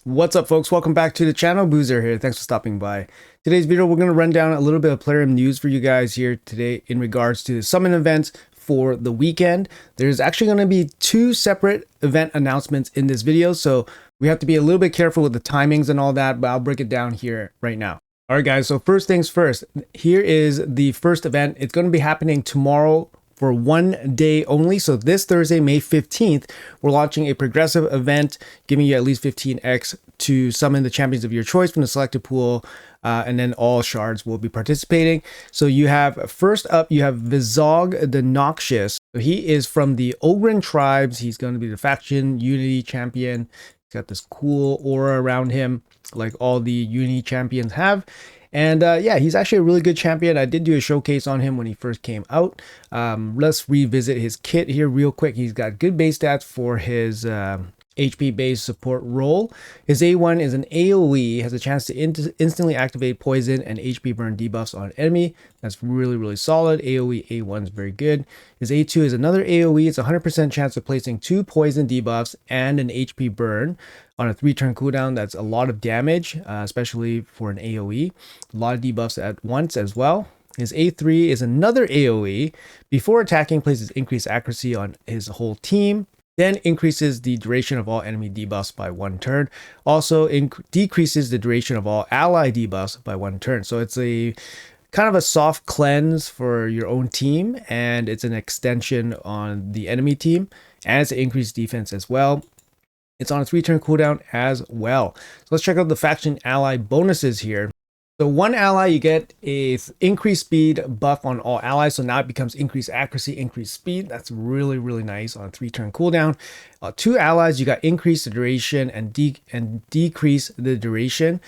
What's up, folks? Welcome back to the channel. Boozer here. Thanks for stopping by. Today's video, we're going to run down a little bit of player news for you guys here today in regards to the summon events for the weekend. There's actually going to be two separate event announcements in this video, so we have to be a little bit careful with the timings and all that, but I'll break it down here right now. All right, guys, so first things first, here is the first event. It's going to be happening tomorrow for 1 day only. So this Thursday, May 15th, we're launching a progressive event, giving you at least 15x to summon the champions of your choice from the selected pool. And then all shards will be participating. So you have, first up, you have Vizog the Noxious. So he is from the Ogren tribes. He's going to be the faction Unity champion. He's got this cool aura around him, like all the Unity champions have. And yeah, he's actually a really good champion. I did do a showcase on him when he first came out. Let's revisit his kit here real quick. He's got good base stats for his HP based support role. His A1 is an AoE, has a chance to instantly activate poison and HP burn debuffs on enemy. That's really solid. AoE A1 is very good. His A2 is another AoE. It's a 100% chance of placing 2 poison debuffs and an HP burn on a 3-turn cooldown. That's a lot of damage, especially for an AoE. A lot of debuffs at once as well. His A3 is another AoE. Before attacking, places increased accuracy on his whole team. Then increases the duration of all enemy debuffs by 1 turn. Also decreases the duration of all ally debuffs by 1 turn. So it's a kind of a soft cleanse for your own team, and it's an extension on the enemy team, and it's an increased defense as well. It's on a 3-turn cooldown as well. So let's check out the faction ally bonuses here. So one ally, you get a increased speed buff on all allies. So now it becomes increased accuracy, increased speed. That's really nice on a 3-turn cooldown. 2 allies, you got increased the duration and decrease the duration,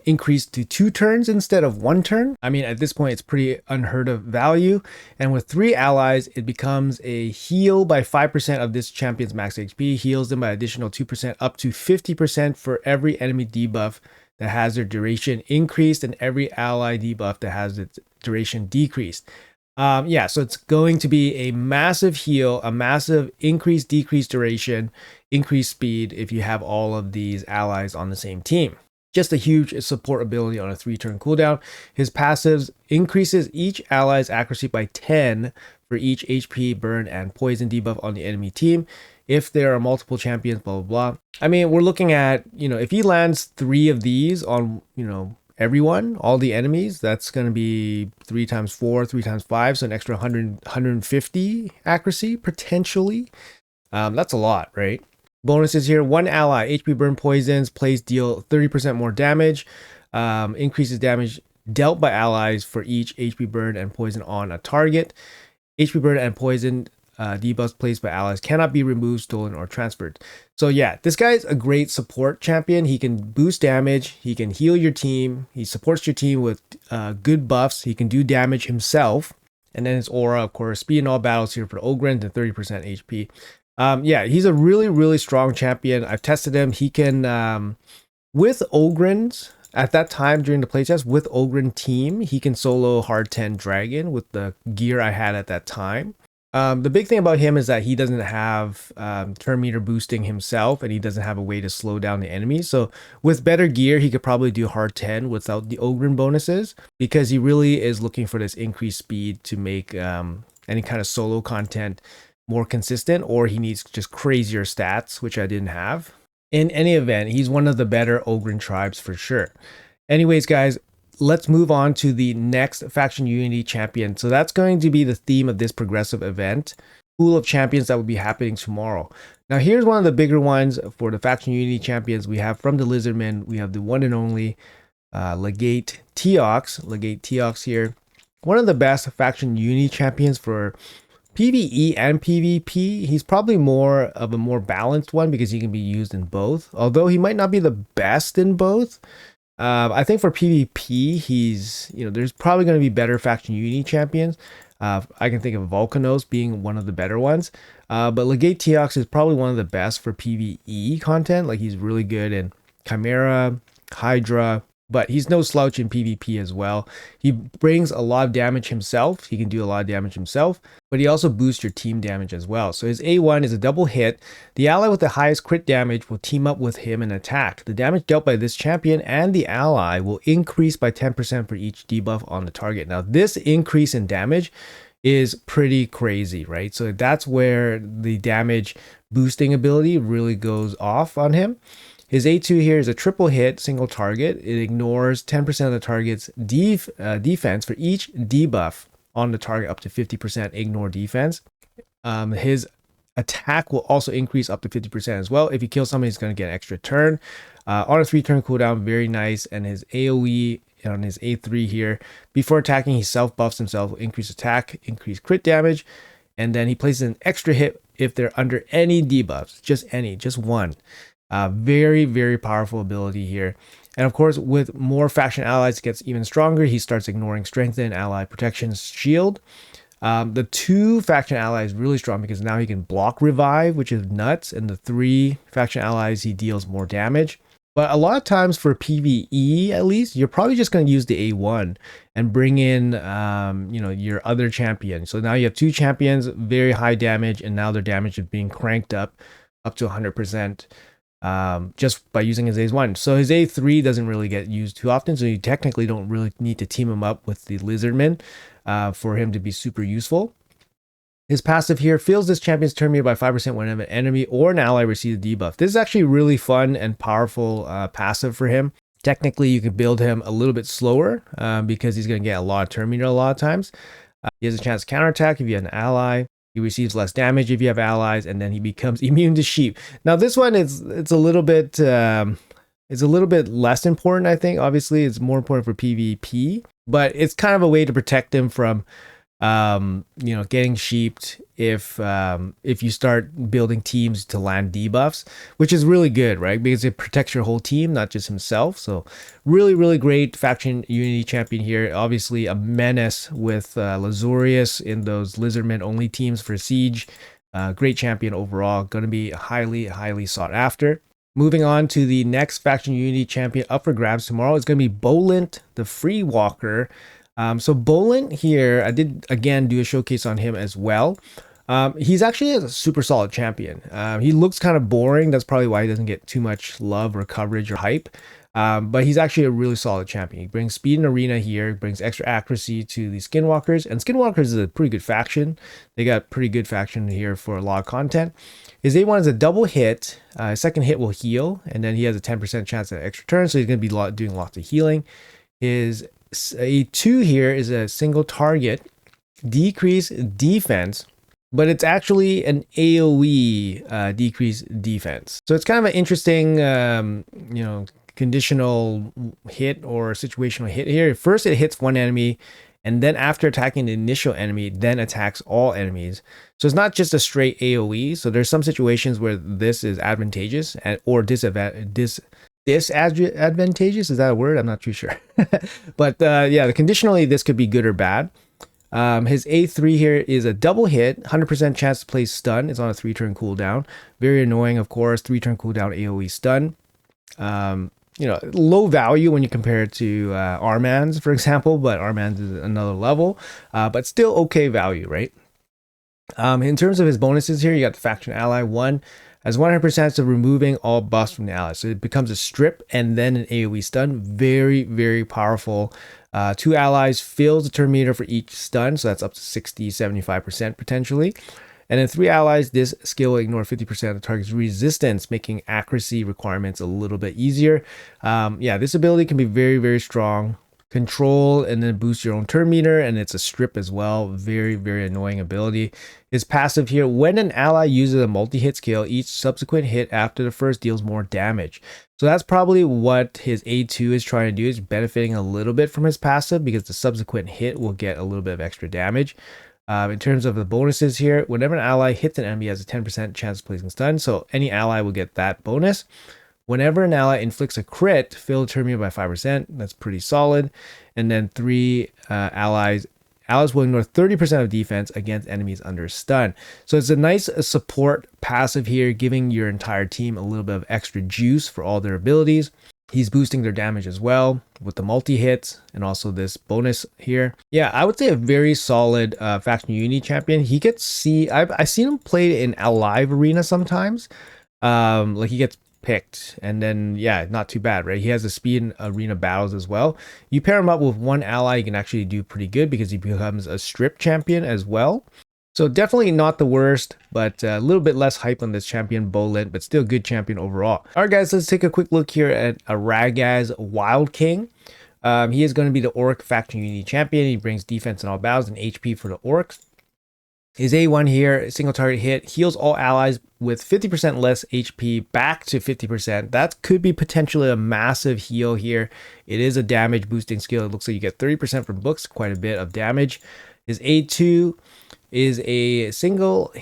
increased to 2 turns instead of 1 turn. I mean, at this point, it's pretty unheard of value. And with 3 allies, it becomes a heal by 5% of this champion's max HP, heals them by additional 2% up to 50% for every enemy debuff that has their duration increased and every ally debuff that has its duration decreased. Yeah, so it's going to be a massive heal, a massive increased, decreased duration, increased speed if you have all of these allies on the same team. Just a huge support ability on a 3-turn cooldown. His passives increases each ally's accuracy by 10 for each HP, burn, and poison debuff on the enemy team. If there are multiple champions, blah, blah, blah. I mean, we're looking at, if he lands 3 of these on, everyone, all the enemies, that's going to be 3 times 4, 3 times 5, so an extra 150 accuracy, potentially. That's a lot, right? Bonuses here, 1 ally, HP burn poisons, deal 30% more damage, increases damage dealt by allies for each HP burn and poison on a target. HP burn and poison debuffs placed by allies cannot be removed, stolen, or transferred. So yeah, this guy's a great support champion. He can boost damage, he can heal your team, he supports your team with good buffs, he can do damage himself, and then his aura, of course, speed in all battles here for Ogren and 30% HP. Yeah, he's a really strong champion. I've tested him. He can, with Ogrens, at that time during the playtest, with Ogren team, he can solo hard 10 dragon with the gear I had at that time. The big thing about him is that he doesn't have turn meter boosting himself, and he doesn't have a way to slow down the enemy. So with better gear, he could probably do hard 10 without the Ogren bonuses, because he really is looking for this increased speed to make any kind of solo content more consistent, or he needs just crazier stats, which I didn't have. In any event, he's one of the better Ogren tribes for sure. Anyways, guys, let's move on to the next faction Unity champion. So that's going to be the theme of this progressive event, pool of champions that will be happening tomorrow. Now here's one of the bigger ones for the faction Unity champions. We have from the Lizardmen, we have the one and only Legate Tox. Legate Tox here, one of the best faction Unity champions for PvE and PvP. He's probably more of a more balanced one because he can be used in both, although he might not be the best in both. I think for PvP, he's, there's probably going to be better faction Unity champions. I can think of Volcanos being one of the better ones. But Legate Tox is probably one of the best for PvE content. Like, he's really good in Chimera, Hydra, but he's no slouch in PvP as well. He brings a lot of damage himself. He can do a lot of damage himself, but he also boosts your team damage as well. So his A1 is a double hit. The ally with the highest crit damage will team up with him and attack. The damage dealt by this champion and the ally will increase by 10% for each debuff on the target. Now, this increase in damage is pretty crazy, right? So that's where the damage boosting ability really goes off on him. His A2 here is a triple hit, single target. It ignores 10% of the target's defense for each debuff on the target up to 50% ignore defense. His attack will also increase up to 50% as well. If he kills somebody, he's going to get an extra turn. On a 3-turn cooldown, very nice. And his AoE on his A3 here, before attacking, he self-buffs himself, will increase attack, increase crit damage, and then he places an extra hit if they're under any debuffs, just one. Very, very powerful ability here. And of course, with more faction allies, it gets even stronger. He starts ignoring strengthen, ally protection, shield. The 2 faction allies really strong because now he can block revive, which is nuts. And the 3 faction allies, he deals more damage. But a lot of times for PvE, at least, you're probably just going to use the A1 and bring in, your other champion. So now you have 2 champions, very high damage, and now their damage is being cranked up to 100%. Just by using his A1. So his A3 doesn't really get used too often, so you technically don't really need to team him up with the Lizardman for him to be super useful. His passive here fills this champion's turn meter by 5% whenever an enemy or an ally receives a debuff. This is actually really fun and powerful passive for him. Technically, you could build him a little bit slower because he's going to get a lot of turn meter a lot of times. He has a chance to counterattack if you have an ally. He receives less damage if you have allies, and then he becomes immune to sheep. Now, this one it's a little bit less important, I think. Obviously, it's more important for PvP, but it's kind of a way to protect him from getting sheeped if you start building teams to land debuffs, which is really good, right? Because it protects your whole team, not just himself. So really, really great faction unity champion here. Obviously a menace with Lazurius in those Lizardmen only teams for Siege. Great champion overall, going to be highly, highly sought after. Moving on to the next faction unity champion up for grabs tomorrow is going to be Bolant, the Free Walker. So Bolant here, I did again do a showcase on him as well. He's actually a super solid champion. He looks kind of boring. That's probably why he doesn't get too much love or coverage or hype. But he's actually a really solid champion. He brings speed in arena here, brings extra accuracy to the Skinwalkers, and Skinwalkers is a pretty good faction. They got pretty good faction here for a lot of content. His A1 is a double hit. His second hit will heal, and then he has a 10% chance at extra turn, so he's going to be doing lots of healing. His A2 here is a single target, decrease defense, but it's actually an AoE decrease defense. So it's kind of an interesting, conditional hit or situational hit here. First, it hits one enemy, and then after attacking the initial enemy, then attacks all enemies. So it's not just a straight AoE. So there's some situations where this is advantageous or disadvantageous. Is that a word? I'm not too sure. But conditionally, this could be good or bad. His A3 here is a double hit, 100% chance to place stun. It's on a 3-turn cooldown. Very annoying, of course. 3-turn cooldown AoE stun. Low value when you compare it to Arman's, for example, but Arman's is another level, but still okay value, right? In terms of his bonuses here, you got the faction ally 1 has 100% of removing all buffs from the ally. So it becomes a strip and then an AoE stun. Very, very powerful. 2 allies fills the turn meter for each stun. So that's up to 60-75% potentially. And then 3 allies, this skill will ignore 50% of the target's resistance, making accuracy requirements a little bit easier. This ability can be very, very strong. Control and then boost your own turn meter, and it's a strip as well. Very, very annoying ability. His passive here, when an ally uses a multi-hit skill, each subsequent hit after the first deals more damage. So that's probably what his A2 is trying to do, is benefiting a little bit from his passive because the subsequent hit will get a little bit of extra damage. In terms of the bonuses here, whenever an ally hits an enemy, has a 10% chance of placing stun, so any ally will get that bonus. Whenever an ally inflicts a crit, fill the turn meter by 5%. That's pretty solid. And then 3 allies will ignore 30% of defense against enemies under stun. So it's a nice support passive here, giving your entire team a little bit of extra juice for all their abilities. He's boosting their damage as well with the multi-hits and also this bonus here. Yeah, I would say a very solid faction unity champion. He gets I've seen him play in a live arena sometimes. Like he gets picked, and then yeah, not too bad, right? He has the speed in arena battles as well. You pair him up with one ally, you can actually do pretty good because he becomes a strip champion as well. So definitely not the worst, but a little bit less hype on this champion, Bolant, but still good champion overall. All right, guys, let's take a quick look here at Aragaz Wild King. He is going to be the Orc faction unity champion. He brings defense in all battles and HP for the Orcs. His A1 here, single target hit, heals all allies with 50% less HP back to 50%. That could be potentially a massive heal here. It is a damage boosting skill. It looks like you get 30% from books, quite a bit of damage. His A2 is a single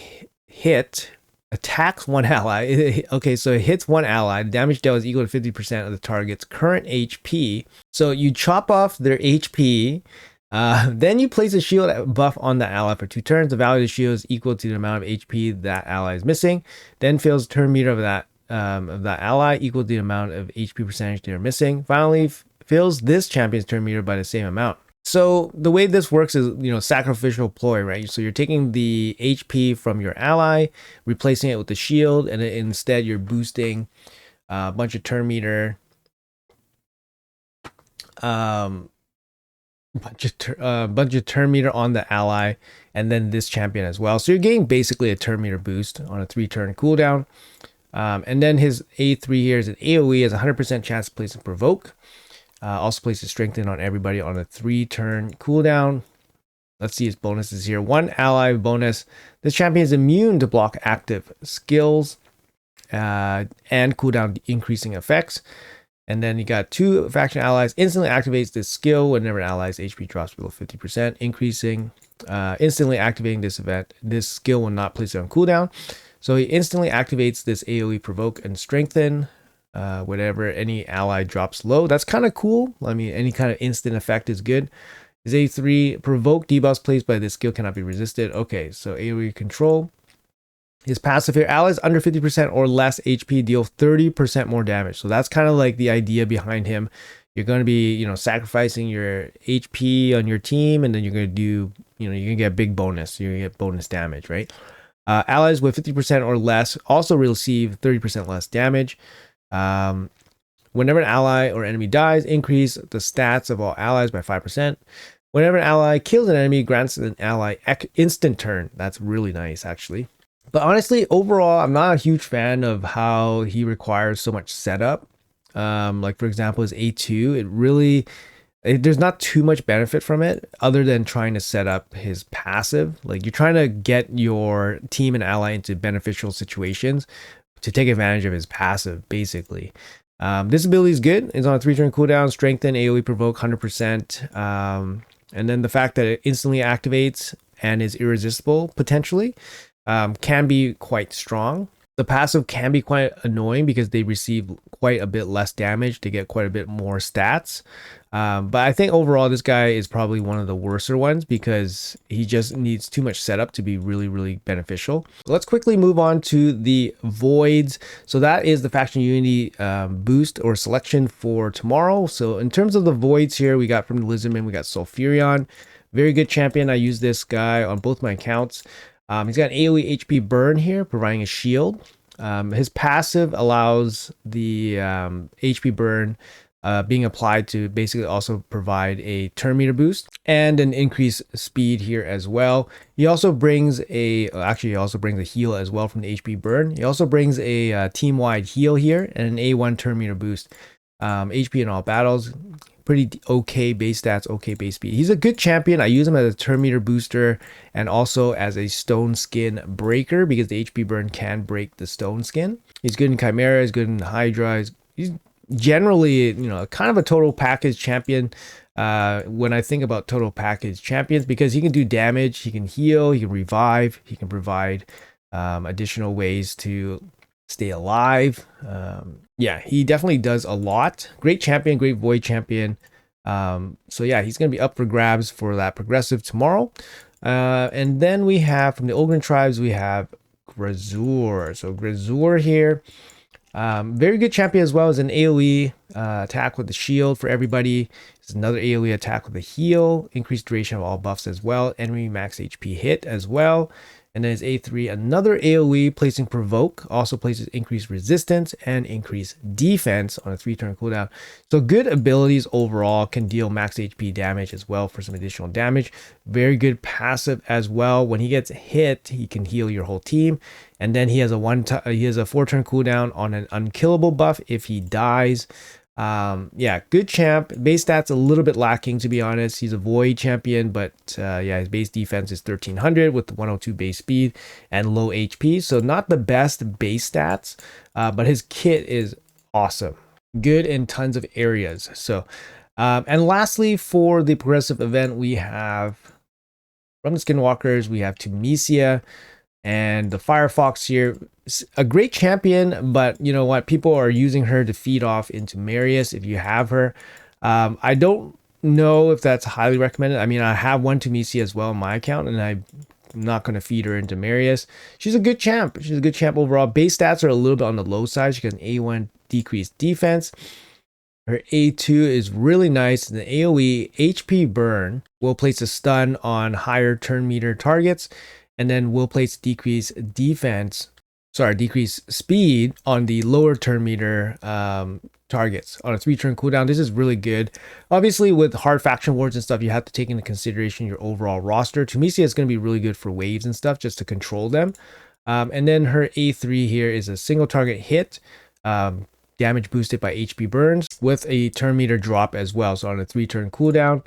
hit, attacks one ally. Okay, so it hits one ally. The damage dealt is equal to 50% of the target's current HP. So you chop off their HP, then you place a shield buff on the ally for 2 turns. The value of the shield is equal to the amount of HP that ally is missing. Then fills turn meter of that ally equal to the amount of HP percentage they're missing. Finally, fills this champion's turn meter by the same amount. So the way this works is, sacrificial ploy, right? So you're taking the HP from your ally, replacing it with the shield, and instead you're boosting a bunch of turn meter, bunch of turn meter on the ally, and then this champion as well. So you're getting basically a turn meter boost on a 3-turn cooldown. And then his A3 here is an AoE, has a 100% chance to place and provoke. Also places strengthen on everybody on a 3-turn cooldown. Let's see his bonuses here. 1 ally bonus. This champion is immune to block active skills and cooldown increasing effects. And then you got 2 faction allies. Instantly activates this skill whenever an ally's HP drops below 50%, increasing. Instantly activating this event. This skill will not place it on cooldown. So he instantly activates this AoE provoke and strengthen. Whenever any ally drops low. That's kind of cool. I mean, any kind of instant effect is good. His A3, provoke debuffs placed by this skill cannot be resisted. Okay, so AoE control. His passive here, allies under 50% or less HP deal 30% more damage. So that's kind of like the idea behind him. You're going to be, sacrificing your HP on your team, and then you're going to do, you're going to get a big bonus. You're going to get bonus damage, right? Allies with 50% or less also receive 30% less damage. Whenever an ally or enemy dies, increase the stats of all allies by 5%. Whenever an ally kills an enemy, grants an ally instant turn. That's really nice, actually. But honestly, overall, I'm not a huge fan of how he requires so much setup. Like, for example, his A2, there's not too much benefit from it other than trying to set up his passive. Like, you're trying to get your team and ally into beneficial situations to take advantage of his passive, basically. This ability is good. It's on a 3-turn cooldown, strengthen, AoE provoke 100%. And then the fact that it instantly activates and is irresistible, potentially, can be quite strong. The passive can be quite annoying because they receive quite a bit less damage to get quite a bit more stats. But I think overall this guy is probably one of the worser ones because he just needs too much setup to be really, really beneficial. Let's quickly move on to the voids. So that is the faction unity boost or selection for tomorrow. So in terms of the voids here, we got from the Lizardman, we got Sulfurion. Very good champion. I use this guy on both my accounts. He's got an AoE HP burn here, providing a shield. His passive allows the HP burn being applied to basically also provide a turn meter boost and an increased speed here as well. He also brings he also brings a heal as well from the HP burn. He also brings a team-wide heal here and an A1 turn meter boost. HP in all battles. Pretty okay base stats, okay base speed. He's a good champion. I use him as a turn meter booster and also as a stone skin breaker because the HP burn can break the stone skin. He's good in Chimera, he's good in Hydra. He's generally, kind of a total package champion when I think about total package champions because he can do damage, he can heal, he can revive, he can provide additional ways to stay alive. Yeah, he definitely does a lot. Great champion, great void champion. So yeah, he's going to be up for grabs for that progressive tomorrow. And then we have from the Ogren tribes, we have Grazur. So Grazur here, Very good champion as well as an AoE attack with the shield for everybody. It's another AoE attack with the heal, increased duration of all buffs as well, enemy max HP hit as well. And then his A3, another AoE, placing provoke, also places increased resistance and increased defense on a 3-turn cooldown. So good abilities overall, can deal max HP damage as well for some additional damage. Very good passive as well. When he gets hit, he can heal your whole team. And then he has a 4-turn cooldown on an unkillable buff if he dies. Yeah, good champ. Base stats a little bit lacking, to be honest. He's a void champion, but yeah, his base defense is 1300 with 102 base speed and low HP, so not the best base stats, but his kit is awesome, good in tons of areas. So and lastly, for the progressive event, we have from the Skinwalkers, we have Tamisia and the Firefox here. A great champion, but you know what, people are using her to feed off into Marius if you have her. I don't know if that's highly recommended. I mean, I have one Tamisia as well in my account, and I'm not going to feed her into Marius. She's a good champ. She's a good champ overall. Base stats are a little bit on the low side. She got an A1 decreased defense. Her A2 is really nice. The AoE HP burn will place a stun on higher turn meter targets, and then will place decrease speed on the lower turn meter targets on a 3-turn cooldown. This is really good. Obviously, with hard faction wars and stuff, you have to take into consideration your overall roster. Tamisia is going to be really good for waves and stuff, just to control them. And then her A3 here is a single target hit, damage boosted by HP burns with a turn meter drop as well. So on a 3-turn cooldown.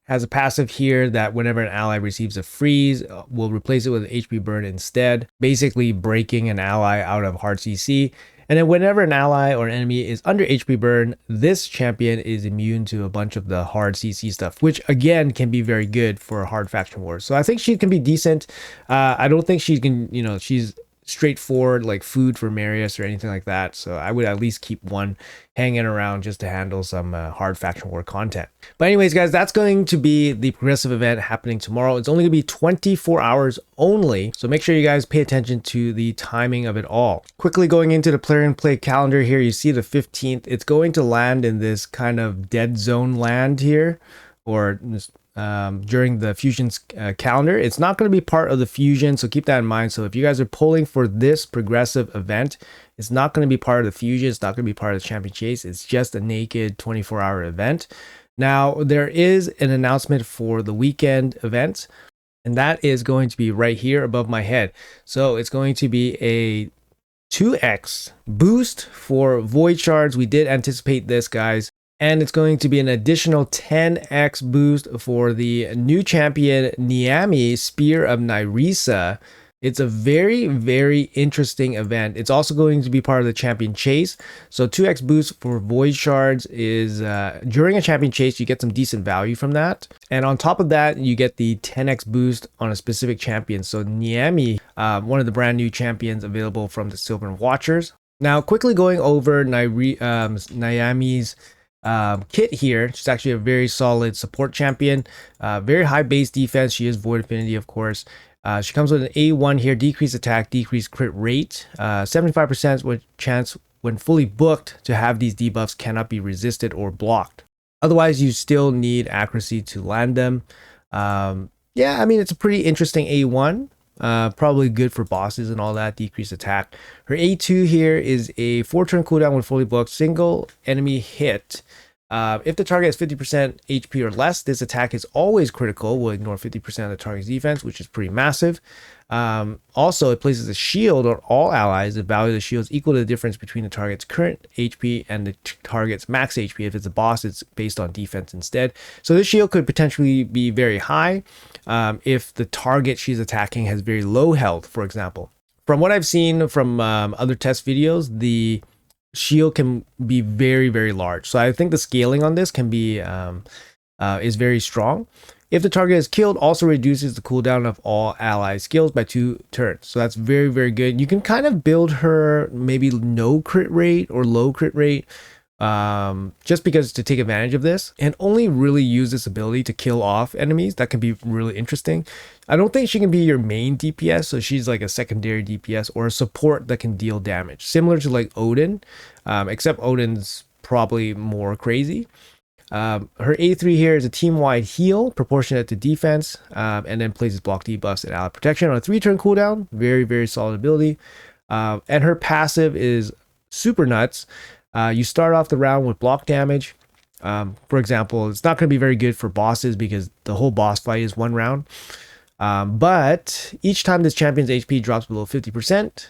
Has a passive here that whenever an ally receives a freeze, will replace it with an HP burn instead, basically breaking an ally out of hard CC. And then whenever an ally or an enemy is under HP burn, this champion is immune to a bunch of the hard CC stuff, which again can be very good for hard faction wars. So I think she can be decent. I don't think she can, you know, she's straightforward like food for Marius or anything like that. So I would at least keep one hanging around just to handle some hard faction war content. But anyways, guys, that's going to be the progressive event happening tomorrow. It's only going to be 24 hours only, so make sure you guys pay attention to the timing of it all. Quickly going into the player and play calendar here, you see the 15th. It's going to land in this kind of dead zone land here, or during the fusion's calendar. It's not going to be part of the fusion, so keep that in mind. So if you guys are pulling for this progressive event, it's not going to be part of the fusion. It's not going to be part of the champion chase. It's just a naked 24-hour event. Now there is an announcement for the weekend event, and that is going to be right here above my head. So it's going to be a 2x boost for void shards. We did anticipate this, guys. And it's going to be an additional 10x boost for the new champion Niami, Spear of Nyresa. It's a very, very interesting event. It's also going to be part of the champion chase. So 2x boost for void shards is during a champion chase, you get some decent value from that. And on top of that, you get the 10x boost on a specific champion. So Niami, one of the brand new champions available from the Sylvan Watchers. Now, quickly going over Niami's kit here. She's actually a very solid support champion, very high base defense. She is void affinity, of course. She comes with an A1 here, decreased attack, decreased crit rate, 75% with chance when fully booked to have these debuffs cannot be resisted or blocked. Otherwise, you still need accuracy to land them. Yeah, I mean, it's a pretty interesting A1. Probably good for bosses and all that. Decreased attack. Her A2 here is a 4-turn cooldown when fully booked. Single enemy hit. If the target has 50% HP or less, this attack is always critical. Will ignore 50% of the target's defense, which is pretty massive. Also, it places a shield on all allies. The value of the shield is equal to the difference between the target's current HP and the target's max HP. If it's a boss, it's based on defense instead. So this shield could potentially be very high if the target she's attacking has very low health, for example. From what I've seen from other test videos, the shield can be very, very large. So I think the scaling on this can be is very strong. If the target is killed, also reduces the cooldown of all ally skills by 2 turns. So that's very, very good. You can kind of build her maybe no crit rate or low crit rate just because to take advantage of this and only really use this ability to kill off enemies. That can be really interesting. I don't think she can be your main DPS, so she's like a secondary DPS or a support that can deal damage, similar to like Odin, except Odin's probably more crazy. Her A3 here is a team-wide heal proportionate to defense, and then places block debuffs and ally protection on a 3-turn cooldown. Very, very solid ability. And her passive is super nuts. You start off the round with block damage. For example, it's not going to be very good for bosses because the whole boss fight is 1 round. But each time this champion's HP drops below 50%,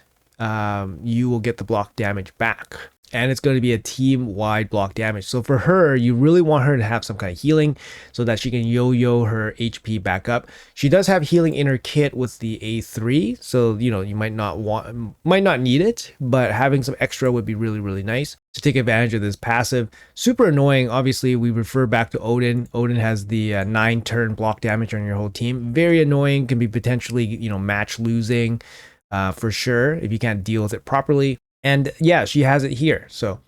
you will get the block damage back. And it's going to be a team-wide block damage. So for her, you really want her to have some kind of healing so that she can yo-yo her HP back up. She does have healing in her kit with the A3, so you know you might not need it, but having some extra would be really, really nice to take advantage of this passive. Super annoying. Obviously, we refer back to Odin. Odin has the 9-turn block damage on your whole team. Very annoying. Can be potentially match losing for sure if you can't deal with it properly. And yeah, she has it here. So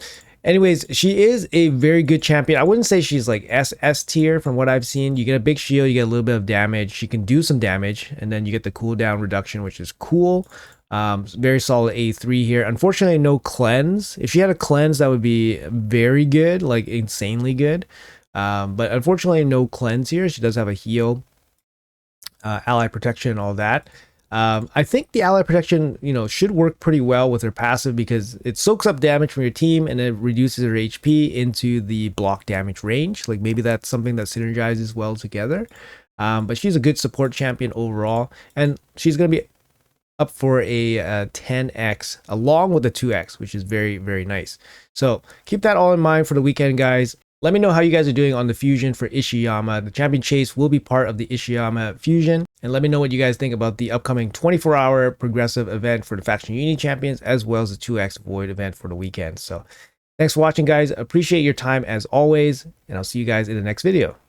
anyways, she is a very good champion. I wouldn't say she's like SS tier from what I've seen. You get a big shield, you get a little bit of damage. She can do some damage, and then you get the cooldown reduction, which is cool. Very solid A3 here. Unfortunately, no cleanse. If she had a cleanse, that would be very good, like insanely good. But unfortunately, no cleanse here. She does have a heal, ally protection, all that. I think the ally protection, should work pretty well with her passive because it soaks up damage from your team and it reduces her HP into the block damage range. Like maybe that's something that synergizes well together. But she's a good support champion overall, and she's going to be up for a 10x along with the 2x, which is very, very nice. So keep that all in mind for the weekend, guys. Let me know how you guys are doing on the fusion for Ishiyama. The champion chase will be part of the Ishiyama fusion. And let me know what you guys think about the upcoming 24-hour progressive event for the Faction Unity champions, as well as the 2x Void event for the weekend. So thanks for watching, guys. Appreciate your time as always, and I'll see you guys in the next video.